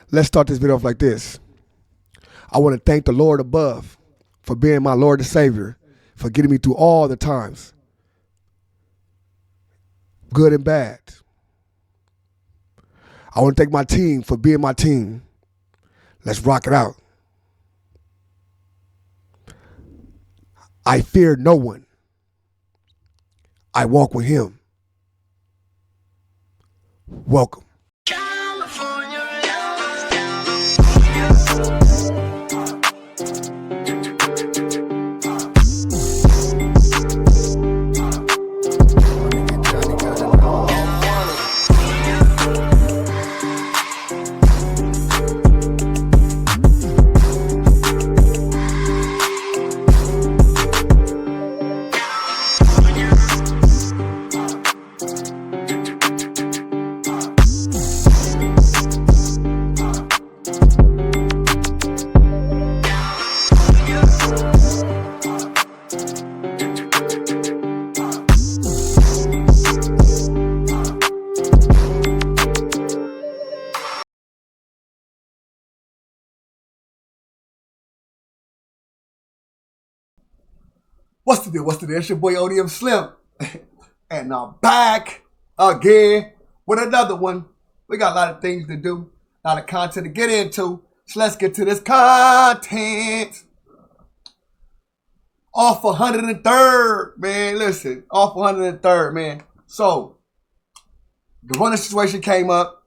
Let's start this video off like this. I want to thank the Lord above for being my Lord and Savior, for getting me through all the times, good and bad. I want to thank my team for being my team. Let's rock it out. I fear no one. I walk with him. Welcome. What's the deal? What's the deal? It's your boy ODM Slim. And I'm back again with another one. We got a lot of things to do, a lot of content to get into. So let's get to this content. Off 103rd, man. Listen, off 103rd, man. So, the running situation came up.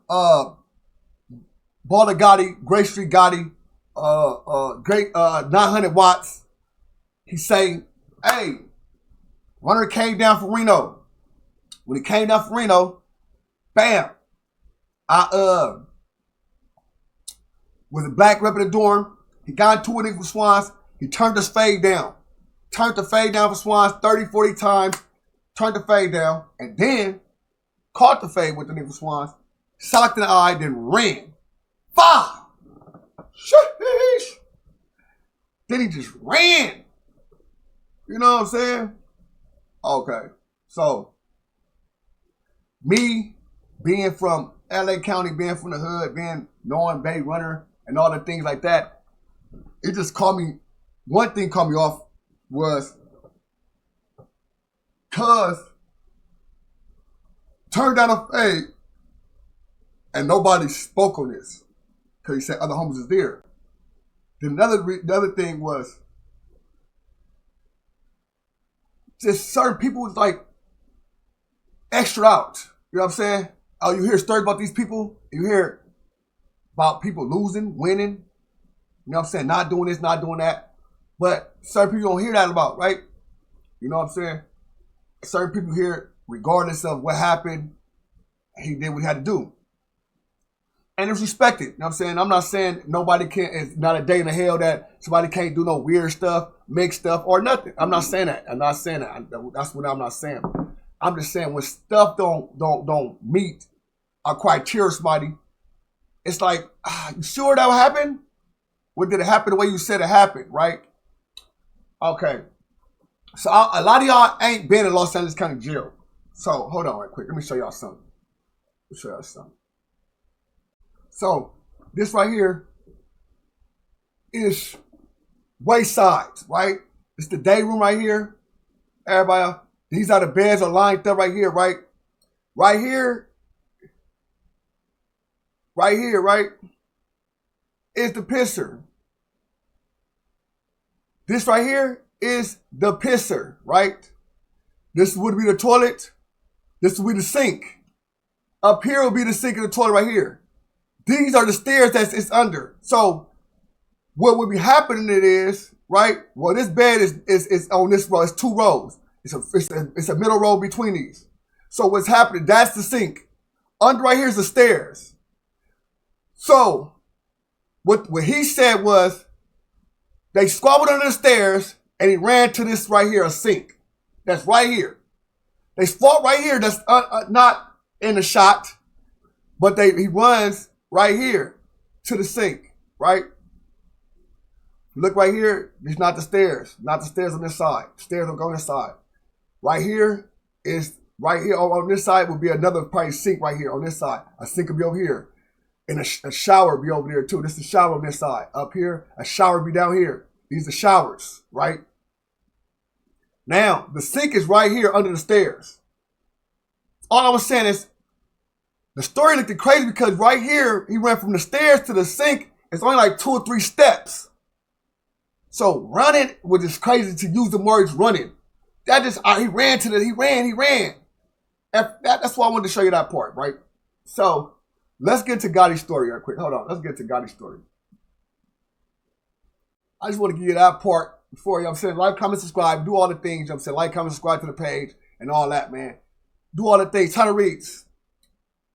Baller Gotti, Grape Street Gotti, 900 watts. He say, hey, runner came down for Reno. When he came down for Reno, bam, with a black rep in the dorm, he got into it with Swans. He turned his fade down. Turned the fade down for Swans 30, 40 times. Turned the fade down. And then caught the fade with the nigga Swans. Socked in the eye, then ran. Five. Sheesh. Then he just ran. You know what I'm saying? Okay. So, me being from LA County, being from the hood, being knowing Bay Runner and all the things like that, it just caught me. One thing caught me off was cuz turned down a fade and nobody spoke on this because he said other homies is there. Then the other thing was just certain people was like extra out. You know what I'm saying? Oh, you hear stories about these people. You hear about people losing, winning. You know what I'm saying? Not doing this, not doing that. But certain people don't hear that about, right? You know what I'm saying? Certain people hear it regardless of what happened. He did what he had to do. And it's respected. You know what I'm saying? I'm not saying nobody can't, it's not a day in the hell that somebody can't do no weird stuff, make stuff, or nothing. I'm not saying that. I'm not saying that. That's what I'm not saying. I'm just saying when stuff don't meet a criteria of somebody, it's like, you sure that would happen? Or did it happen the way you said it happened, right? Okay. So a lot of y'all ain't been in Los Angeles County Jail. So hold on right quick. Let me show y'all something. So this right here is Wayside, right? It's the day room right here. Everybody, these are the beds are lined up right here, right? Right here, right? Is the pisser. This right here is the pisser, right? This would be the toilet. This would be the sink. Up here will be the sink and the toilet right here. These are the stairs that it's under. So what would be happening is, right? Well, this bed is on this row. It's two rows. It's a middle row between these. So what's happening? That's the sink. Under right here is the stairs. So what he said was they squabbled under the stairs and he ran to this right here, a sink. That's right here. They fought right here. That's not in the shot, but he runs right here to the sink, right? Look right here. It's not the stairs. Not the stairs on this side. Stairs don't go on this side. Right here is Right here on this side would be another probably sink right here on this side. A sink would be over here. And a shower would be over there too. This is the shower on this side. Up here, a shower would be down here. These are showers, right? Now, the sink is right here under the stairs. All I was saying is, the story looked crazy because right here, he ran from the stairs to the sink. It's only like 2 or 3 steps. So running was just crazy to use the words running. That just, he ran. That's why I wanted to show you that part, right? So let's get to Gotti's story real quick. Hold on. Let's get to Gotti's story. I just want to give you that part before, you know what I'm saying? Like, comment, subscribe, do all the things, you know what I'm saying? Like, comment, subscribe to the page and all that, man. Do all the things. Tyler reads.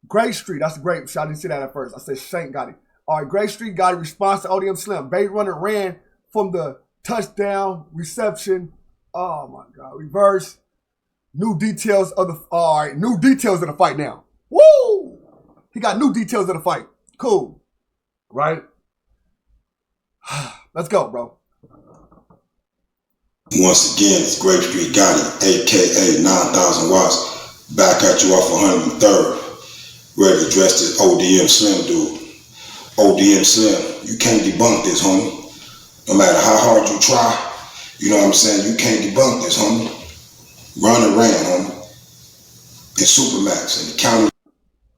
Grape Street, that's the Grape. I didn't see that at first. I said Saint Gotti. All right, Grape Street Gotti response to ODM Slim. Bait runner ran from the touchdown reception. Oh my God, reverse. New details of the fight now. Woo! He got new details of the fight. Cool. Right? Let's go, bro. Once again, it's Grape Street Gotti, aka 9,000 watts, back at you off 103rd. Ready to dress this ODM Slim dude. ODM Slim, you can't debunk this, homie. No matter how hard you try, you know what I'm saying, you can't debunk this, homie. Run and ran, homie. In Supermax, in the county.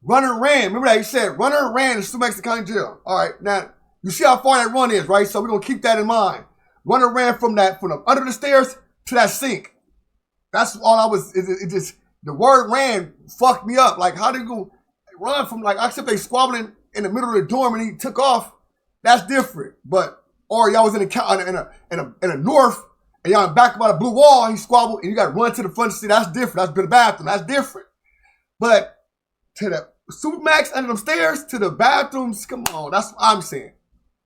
Run and ran. Remember that he said, run and ran in Supermax, the county jail. All right, now, you see how far that run is, right? So we're going to keep that in mind. Run and ran from under the stairs to that sink. That's all I was, it just, the word ran fucked me up. Like, how do you go run from, like, except they squabbling in the middle of the dorm and he took off? That's different. But, or y'all was in a north and y'all back by the blue wall, he squabbled and you got to run to the front seat. That's different. That's to the bathroom. That's different. But to the Supermax under them stairs, to the bathrooms, come on. That's what I'm saying.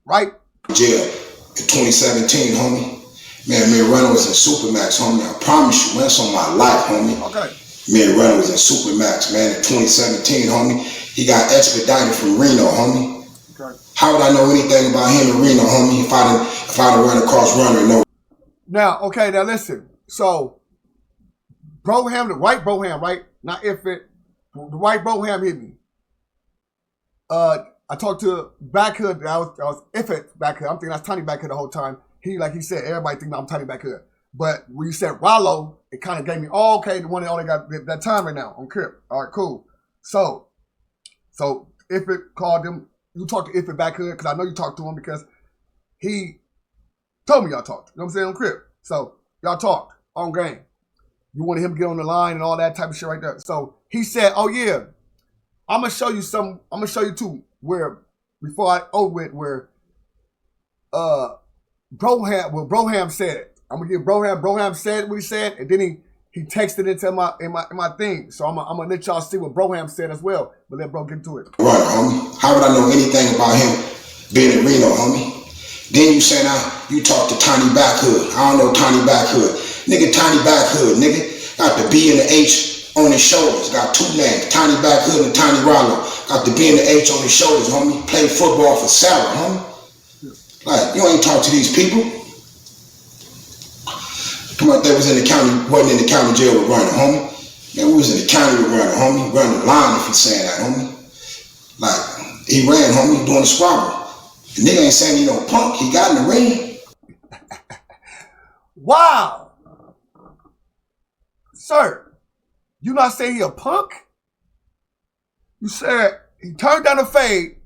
Right? Jail in 2017, homie. Me and Runner was in Supermax, homie. I promise you, man, that's on my life, homie. Okay. Me and Runner was in Supermax, man, in 2017, homie. He got expedited from Reno, homie. Okay. How would I know anything about him in Reno, homie, if I'd run across Runner? No. Now, okay, now listen. So, Broham, the white Broham, right? Not if it. The white Broham hit me. I talked to Backhood. I was if it Backhood. I'm thinking that's Tiny Backhood the whole time. He, like he said, everybody think I'm Tiny Backhood. But when you said Rollo, it kind of gave me, oh, okay, the one that only got that time right now on Crip. All right, cool. So if it called him, you talked to If It Backhood, because I know you talked to him because he told me y'all talked. You know what I'm saying, on Crip. So y'all talked on game. You wanted him to get on the line and all that type of shit right there. So he said, oh yeah, I'm going to show you some, I'm going to show you too, where, before I over with, where Broham said it. I'm gonna give Broham said what he said, and then he texted it to my thing. So I'm gonna let y'all see what Broham said as well. But let bro get into it. Right, homie. How would I know anything about him being in Reno, homie? Then you say now you talk to Tiny Backhood. I don't know Tiny Backhood. Nigga, Tiny Backhood, nigga. Got the B and the H on his shoulders. Got 2 names, Tiny Backhood and Tiny Rollo. Got the B and the H on his shoulders, homie. Played football for Sarah, homie. Like, you ain't talk to these people. Come on, they was in the county, wasn't in the county jail with Runner, homie. Man, we was in the county with Runner, homie. Running the line if he's saying that, homie. Like, he ran, homie, doing the squabble. The nigga ain't saying he no punk. He got in the ring. Wow. Sir, you not saying he a punk? You said he turned down the fade.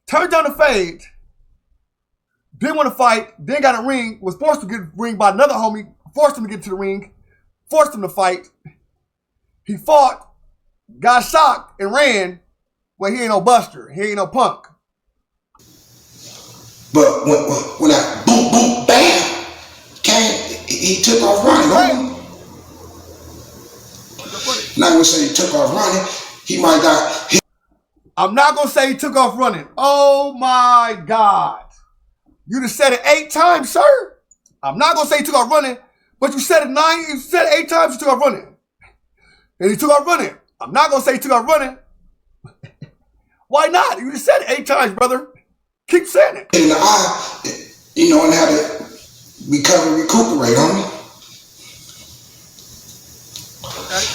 Turned down the fade. Didn't want to fight. Then got a ring. Was forced to get a ring by another homie. Forced him to get to the ring. Forced him to fight. He fought. Got shocked and ran. Well, he ain't no buster. He ain't no punk. But when that boom, boom, bam came, he took off running. Right. Not gonna say he took off running. He might got. I'm not gonna say he took off running. Oh my God. You just said it 8 times, sir. I'm not gonna say he took off running, but you said it 8 times he took off running. And he took off running. I'm not gonna say he took off running. Why not? You just said it 8 times, brother. Keep saying it. In the eye, you know, and how to recover, recuperate, homie.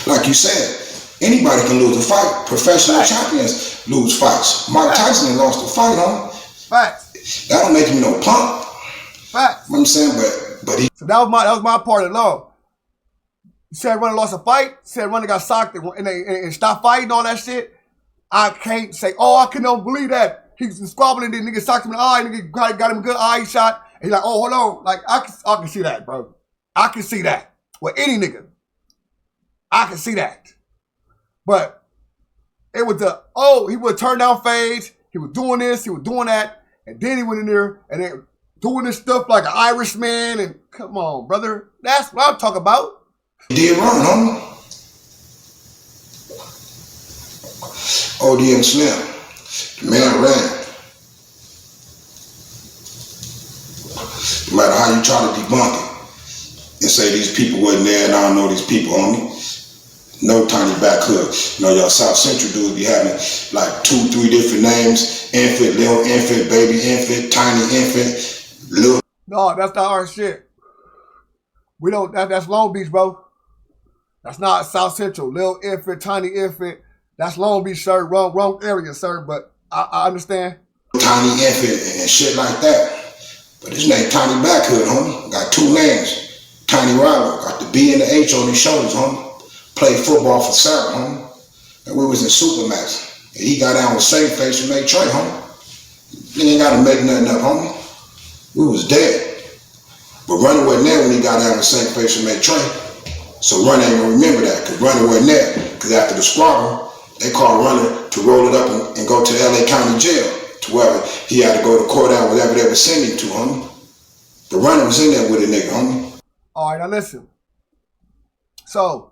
Like you said, anybody can lose a fight. Professional champions lose fights. Mike Tyson lost a fight on. Facts. That don't make him no punk. Facts. You know what I'm saying? But he. So that was my part of the law. You said Runner lost a fight. Said Runner got socked and stopped fighting, all that shit. I can't say, oh, I cannot believe that. He was squabbling, then nigga socked him in the eye, nigga got him a good eye shot. And he's like, oh, hold on. Like, I can see that, bro. I can see that. With any nigga. I can see that. But it was he would turn down fades. He was doing this, he was doing that. And then he went in there and then doing this stuff like an Irishman. And come on, brother. That's what I'm talking about. He did run, homie. ODM Slim. The man ran. No matter how you try to debunk it and say these people wasn't there and I don't know these people, homie. No tiny back hook. You know, y'all South Central dudes be having like 2, 3 different names. Infant, little infant, baby infant, tiny infant, little. No, that's not our shit. We don't, that's Long Beach, bro. That's not South Central. Little infant, tiny infant. That's Long Beach, sir. Wrong area, sir. But I understand. Tiny infant and shit like that. But his name Tiny Backhood, homie. Got 2 names. Tiny Rollo. Got the B and the H on his shoulders, homie. Played football for Sarah, homie. And we was in Supermax. And he got down with Same Face and made Trey, homie. He ain't got to make nothing up, homie. We was dead. But Runner wasn't there when he got down with Same Face and made Trey. So Runner ain't gonna remember that, because Runner wasn't there. Because after the squabble, they called Runner to roll it up and go to the LA County Jail, to wherever he had to go to court out, whatever they were sending him to, homie. The Runner was in there with a nigga, homie. All right, now listen. So,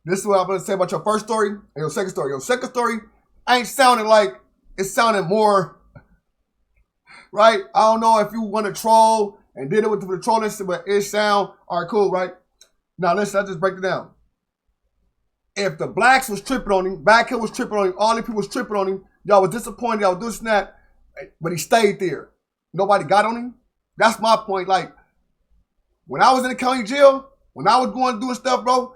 this is what I'm going to say about your first story and your second story. Your second story ain't sounding like, it sounded more, right? I don't know if you want to troll and did it with the trolling, but it sound, all right, cool, right? Now listen, I just break it down. If the blacks was tripping on him, Backhill was tripping on him, all the people was tripping on him, y'all was disappointed, y'all was doing this and that, but he stayed there. Nobody got on him. That's my point. Like, when I was in the county jail, when I was going doing stuff, bro,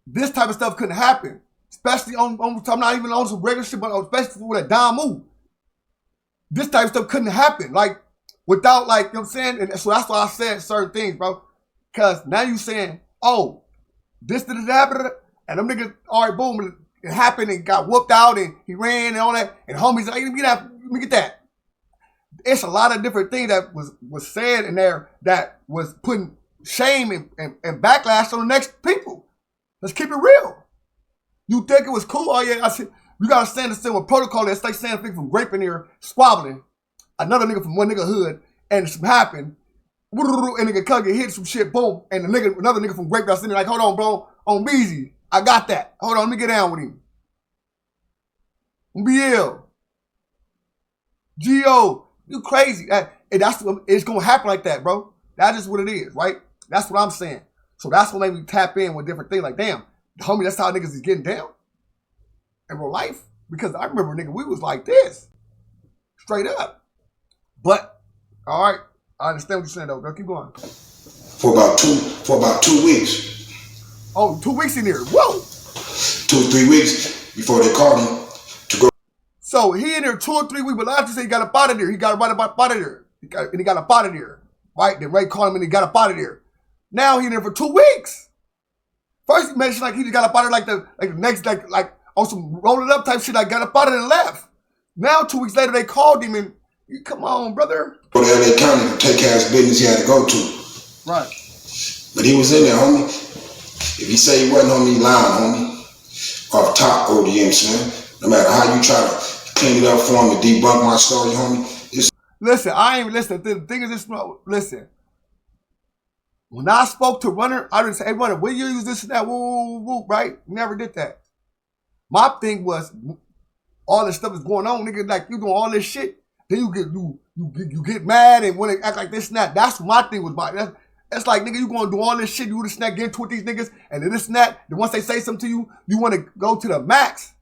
this type of stuff couldn't happen. Especially on I'm not even on some regular shit, but especially with a dime move. This type of stuff couldn't happen. Like, without, like, you know what I'm saying? And so that's why I said certain things, bro. Because now you saying, oh, this did it happen, and them niggas, all right, boom, it happened and got whooped out and he ran and all that, and homies like, let me get that. It's a lot of different things that was said in there that was putting shame and backlash on the next people. Let's keep it real. You think it was cool? Oh yeah, I said, you gotta stand the same with protocol. It's like saying a nigga from Grape in here squabbling, another nigga from one nigga hood, and something happened, and nigga cut get hit some shit, boom, and another nigga from Grape got sitting there like, hold on, bro, on Beezy, I got that. Hold on, let me get down with him. BL, Gio, you crazy? It's gonna happen like that, bro. That's just what it is, right? That's what I'm saying. So that's what made me tap in with different things. Like, damn, homie, that's how niggas is getting down in real life. Because I remember, nigga, we was like this, straight up. But all right, I understand what you're saying, though. Girl, keep going. For about 2 weeks. Oh, 2 weeks in here. Whoa. 2 or 3 weeks before they called him to go. So he in there 2 or 3 weeks, but last you say he got up out of there. He got right up out of there. He got up out of there. Right? Then Ray called him and he got up out of there. Now he in there for 2 weeks. First he mentioned like he just got up out of there like the next, like on some rolling up type shit, like got up out of there and left. Now 2 weeks later they called him and, come on, brother. Go to LA County to take care of his business he had to go to. Right. But he was in there, homie. If he say he wasn't on me, lying, homie. Off top, ODM Slim. No matter how you try to clean it up for him and debunk my story, homie. Listen, I ain't listen. The thing is this, listen. When I spoke to Runner, I didn't say, hey, Runner, will you use this and that? Woo, woo, woo, right? Never did that. My thing was, all this stuff is going on, nigga, like you doing all this shit. Then you get mad and want to act like this and that. That's what my thing was about. That's like, nigga, you going to do all this shit, you do this and that, get into with these niggas, and then this and that. Then once they say something to you, you want to go to the max.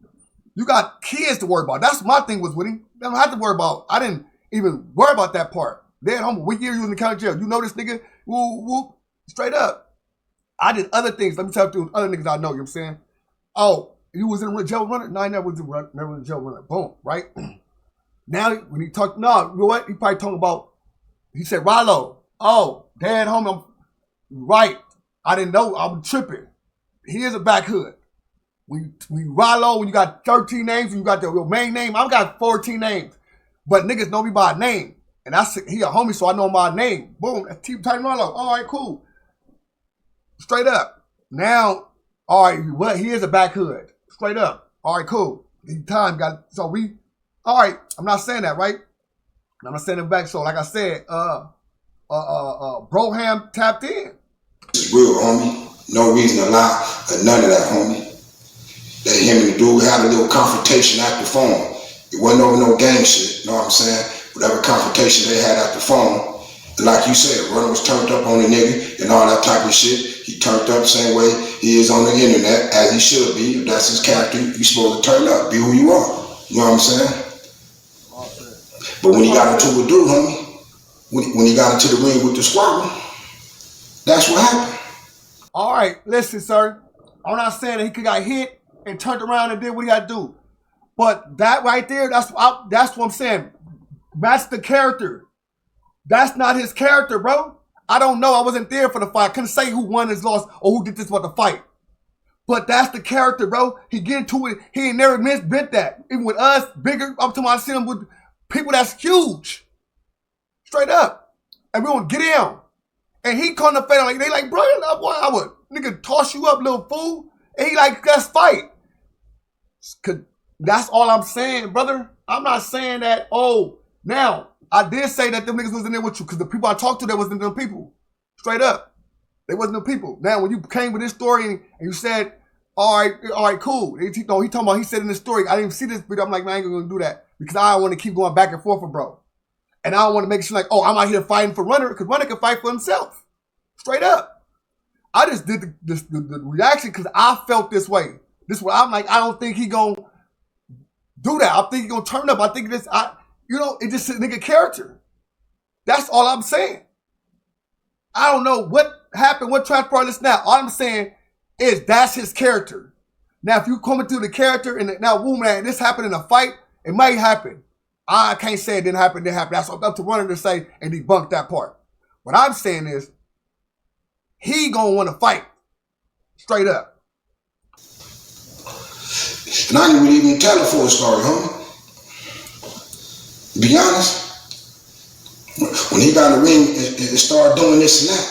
You got kids to worry about. That's my thing was with him. I don't have to worry about. I didn't even worry about that part. Then, homie, what year you in the county jail? You know this nigga? Woo, woo. Straight up. I did other things. Let me tell you other niggas I know, you know what I'm saying? Oh, you was in a jail runner? No, I never was never in a jail runner. Boom, right? Now, when he talked, no, you know what? He probably talking about, he said, Rollo, oh, dad, homie, I'm right. I didn't know, I was tripping. He is a back hood. When Rollo, when you got 13 names, and you got your main name, I've got 14 names. But niggas know me by name. And he a homie, so I know my name. Boom, that's T Titan Rollo. All right, cool. Straight up. Now, all right, what? He is a back hood. Straight up. All right, cool. So we, all right, I'm not saying that, right? I'm not saying it back. So like I said, Broham tapped in. It's real, homie. No reason to lie or none of that, homie. That him and the dude had a little confrontation at the phone. It wasn't over no gang shit, you know what I'm saying? Whatever confrontation they had at the phone. And like you said, Runner was turned up on the nigga and all that type of shit. He turned up the same way he is on the internet, as he should be. If that's his character, you supposed to turn up, be who you are. You know what I'm saying? But when he got into a dude, homie, when he got into the ring with the squabble, that's what happened. All right, listen, sir. I'm not saying that he could got hit and turned around and did what he got to do. But that right there, that's what I'm saying. That's the character. That's not his character, bro. I don't know. I wasn't there for the fight. I couldn't say who won and lost or who did this for the fight. But that's the character, bro. He get into it. He ain't never bent that. Even with us, bigger, up to my see him with people that's huge. Straight up. And we gonna get down. And he caught in the face, like, they like, bro, boy, I would nigga toss you up, little fool. And he like, let's fight. That's all I'm saying, brother. I'm not saying that, now, I did say that them niggas was in there with you because the people I talked to, there wasn't them people. Straight up. They wasn't them people. Now, when you came with this story and you said, all right, cool. He talking about, he said in this story, I didn't see this video. I'm like, man, I ain't gonna do that because I don't want to keep going back and forth with bro. And I don't want to make it seem like, I'm out here fighting for Runner because Runner can fight for himself. Straight up. I just did the reaction because I felt this way. This is what I'm like, I don't think he gonna do that. I think he gonna turn up. I think it's just a nigga character. That's all I'm saying. I don't know what happened, what transpired this now. All I'm saying is that's his character. Now, if you coming through the character and now, man, this happened in a fight, it might happen. I can't say it didn't happen. That's up to Runner to say and debunk that part. What I'm saying is he gonna want to fight. Straight up. And I didn't even tell the full story, homie. To be honest, when he got in the ring and started doing this and that,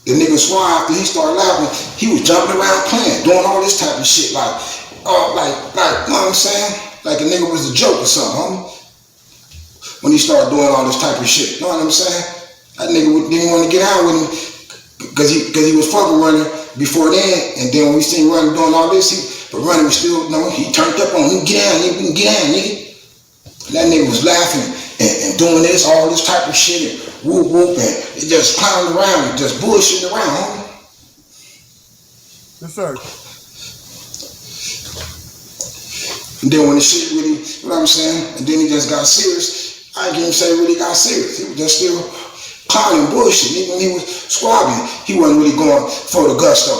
the nigga Swab, after he started laughing, he was jumping around playing, doing all this type of shit, like, you know what I'm saying? Like a nigga was a joke or something, homie. When he started doing all this type of shit, you know what I'm saying? That nigga didn't want to get out with him because he was fucking Running before then, and then when we seen Running doing all this, but Running was still, he turned up on him, get down, nigga. And that nigga was laughing and doing this, all this type of shit, and whoop, and it just clowning around and just bullshitting around, homie. Yes, sir. And then when the shit really, you know what I'm saying? And then he just got serious. I can't even say really got serious. He was just still clowning bullshit. Even when he was squabbling, he wasn't really going for the gusto.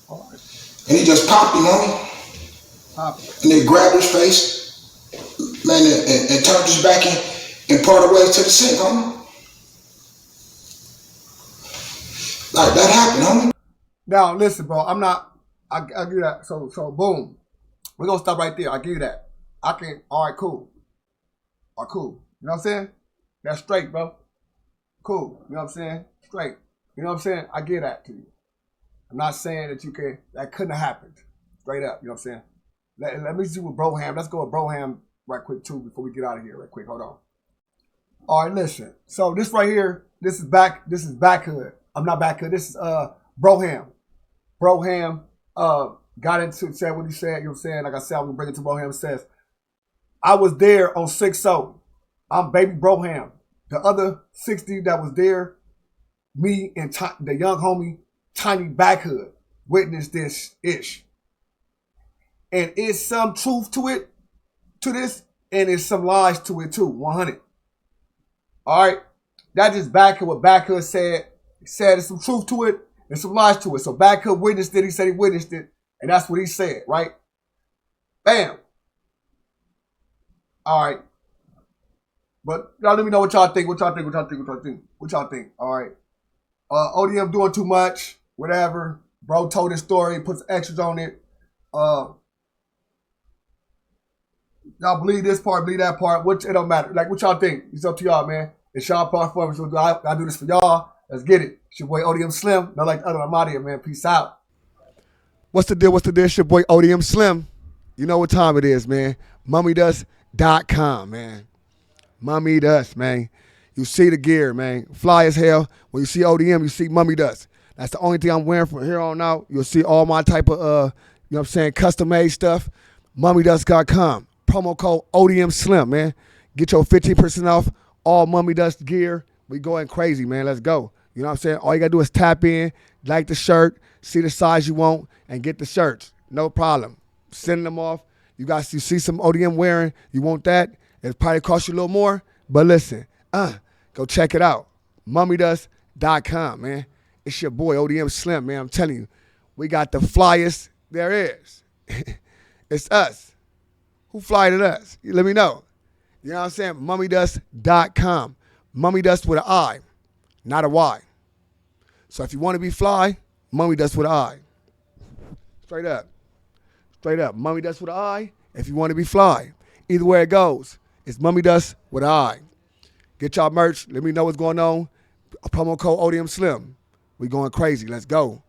All right. And he just popped him, homie. And they grabbed his face, man, and turned his back and parted ways to the sink, homie. Like, that happened, homie. Now, listen, bro, I give you that. So boom. We're going to stop right there. I give you that. All right, cool. All right, cool. You know what I'm saying? That's straight, bro. Cool. You know what I'm saying? Straight. You know what I'm saying? I give that to you. I'm not saying that couldn't have happened. Straight up. You know what I'm saying? Let me see with Broham. Let's go with Broham right quick, too, before we get out of here right quick. Hold on. All right, listen. So this right here, this is back hood. I'm not back hood. This is Broham. Broham got into, said what he said, you know what I'm saying? Like I said, I'm going to bring it to Broham. It says, I was there on 6-0. I'm baby Broham. The other 60 that was there, me and the young homie, Tiny Backhood, witnessed this ish. And it's some truth to this, and it's some lies to it too, 100. All right? That just Backhood, what Backhood said. He said there's some truth to it. There's some lies to it. So Bad Cup witnessed it. He said he witnessed it. And that's what he said, right? Bam. All right. But y'all let me know what y'all think. What y'all think. All right. ODM doing too much. Whatever. Bro told his story. Put some extras on it. Y'all believe this part, believe that part. It don't matter. Like, what y'all think? It's up to y'all, man. It's y'all platform. So I do this for y'all. Let's get it. It's your boy ODM Slim. Not like the other. I'm out of here, man. Peace out. What's the deal? It's your boy ODM Slim. You know what time it is, man. MummyDust.com, man. Mummy Dust, man. You see the gear, man. Fly as hell. When you see ODM, you see Mummy Dust. That's the only thing I'm wearing from here on out. You'll see all my type of, you know what I'm saying, custom-made stuff. MummyDust.com. Promo code ODM Slim, man. Get your 15% off all Mummy Dust gear. We going crazy, man. Let's go. You know what I'm saying? All you got to do is tap in, like the shirt, see the size you want, and get the shirts. No problem. Sending them off. You see some ODM wearing. You want that? It probably cost you a little more. But listen, go check it out. MummyDust.com, man. It's your boy ODM Slim, man. I'm telling you. We got the flyest there is. It's us. Who fly to us? You let me know. You know what I'm saying? MummyDust.com. Mummy Dust with an I, not a Y. So if you want to be fly, Mummy Dust with an I. Straight up. Mummy Dust with an I if you want to be fly. Either way it goes, it's Mummy Dust with an I. Get y'all merch. Let me know what's going on. A promo code ODM Slim. We going crazy. Let's go.